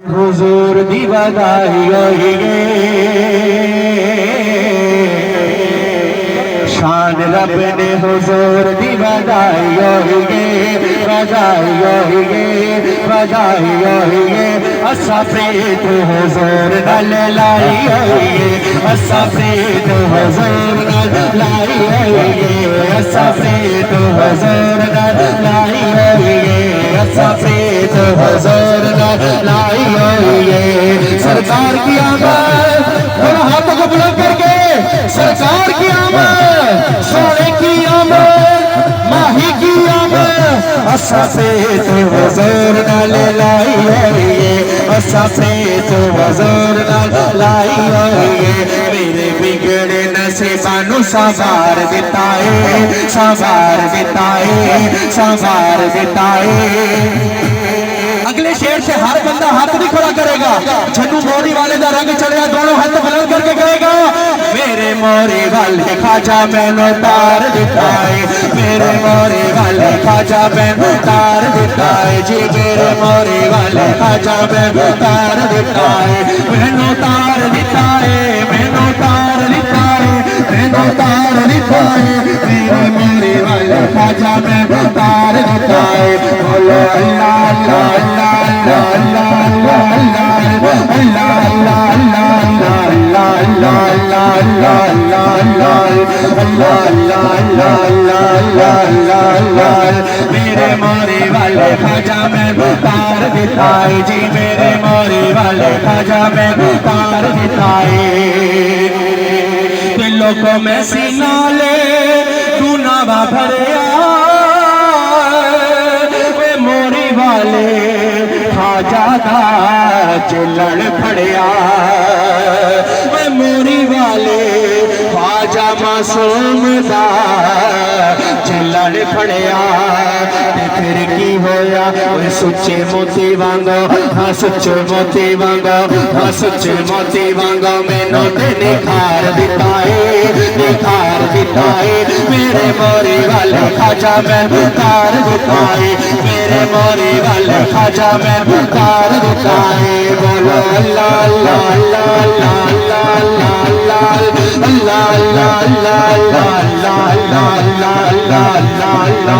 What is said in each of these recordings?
हुजूर दी बधाई होइए, शान रब ने हुजूर दी बधाई होइए, बधाई होइए, बधाई होइए। असा प्रीत हुजूर नाल लाई होइए, असा प्रीत हुजूर नाल लाई होइए, असा प्रीत हुजूर नाल लाई होइए, असा प्रीत हुजूर नाल लाई होइए। सरकार की आमद, दोनों हाथों को बुलंद करके सरकार की आमद, सोने की आमद, माही की आमद। असा प्रीत हुजूर नाल लाई होइए, असा प्रीत हुजूर नाल लाई होइए। मेरे बिगड़े नसीबां नूं संवार दिता है, संवार दिता है, संवार दिता है। अगले शेर से हर बंदा हाथ नहीं खड़ा करेगा, छन्नू मोरी वाले का रंग चढ़िया, दोनों हाथ बुलंद करके कहेगा मेरे मोरी वाले खाजा मैनू तार दिता है, मेरे मोरी वाले खाजा मैनू तार दिता है जी, मेरे मोरी वाले खाजा मैनू तार दिता है, मैनू तार दिता है, मैनू तार दिता है, मैनू तार दिता है, मेरे मोरी वाले खाजा मैनू तार दिता है। बोलो अल्लाह अल्लाह मेरे मोरी वाले खाजा में तार दिखाए जी, मेरे मोरी वाले खाजा में तार दिखाए। दिलों को मैं सीना ले तू नावा भरिया, मोरी वाले खाजा दा चिल्लड़ फड़िया, मोरी वाले खाजा मासूम दा चिल्लड़ फड़िया। फिर की होया सुच्चे मोती वांगो, हाँ सुच्चे मोती वांगो, हाँ सुच्चे मोती वांगो, मैनू ते निखार दिता है, निखार दिता है। मेरे मोरी वाले खाजा मैं तार दिता है, मेरे मोरी वाले खाजा मैं तार दिता है। बोलो अल्लाह अल्लाह अल्लाह अल्लाह अल्लाह अल्लाह अल्लाह अल्लाह अल्लाह अल्लाह अल्लाह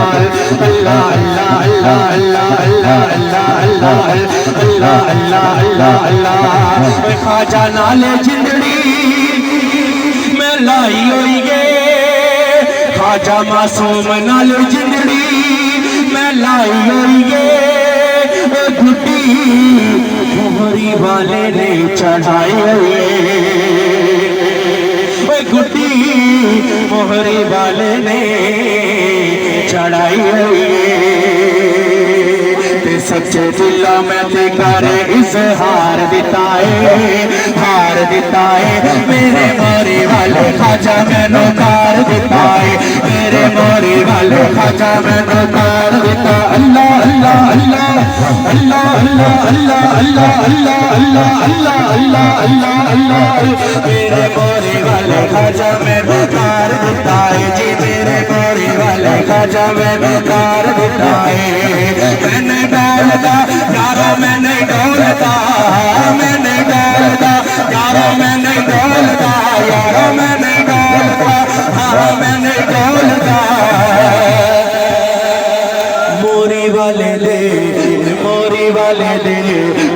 अल्लाह अल्लाह अल्लाह। खाजा नाले जिंदड़ी मैं लाई होई गे, खाजा मासूम नाल जिंदड़ी मैं लाई होई गे। गुड्डी मोहरी वाले ने चढ़ाई हुई, गुड्डी मोहरी वाले ने चढ़ाई हुई। सच्चे दिलों में ते कर इजहार दिता है, हार दिता है। मेरे मोरी वाले खाजा मैनू तार दिता है, मेरे मोरी वाले खाजा मैनू तार दिता। अल्लाह अल्लाह अल्लाह अल्लाह अल्लाह अल्लाह अल्लाह अल्लाह अल्लाह अल्लाह अल्लाह। मेरे मोरी वाले खाजा मैनू तार दिता है जी, मेरे मोरी वाले खाजा मैनू तार दिता है। मैंने डोलता यारो मैं नहीं डोलता, मैं नहीं डोलता यारो मैं नहीं डोलता, यारो मैं नहीं डोलता, हाँ मैं नहीं डोलता। मोरी वाले दे, मोरी वाले दे,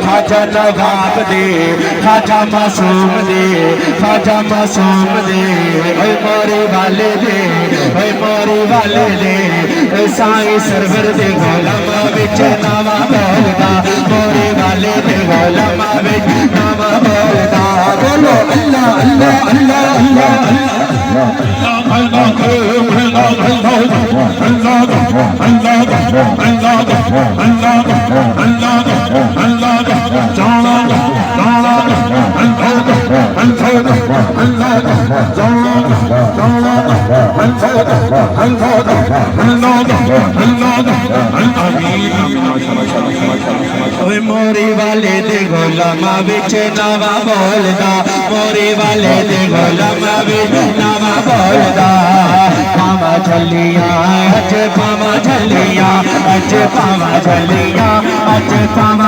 खाजा नवाब दे, खाजा मासूम दे, खाजा मासूम दे। ओए मोरी वाले दे, ओए मोरी वाले दे, साईं सरवर दे गोलमा विच नावा बोलदा, मोरी वाले दे गोलमा विच नावा बोलदा। बोलो अल्लाह अल्लाह अल्लाह मोरी वाले दे गोलमा विच नावा बोलदा, मोरी वाले दे गोलमा विच नावा बोलदा। पावा झलिया अज पावा झलिया, अज पावा झलिया, अज पावा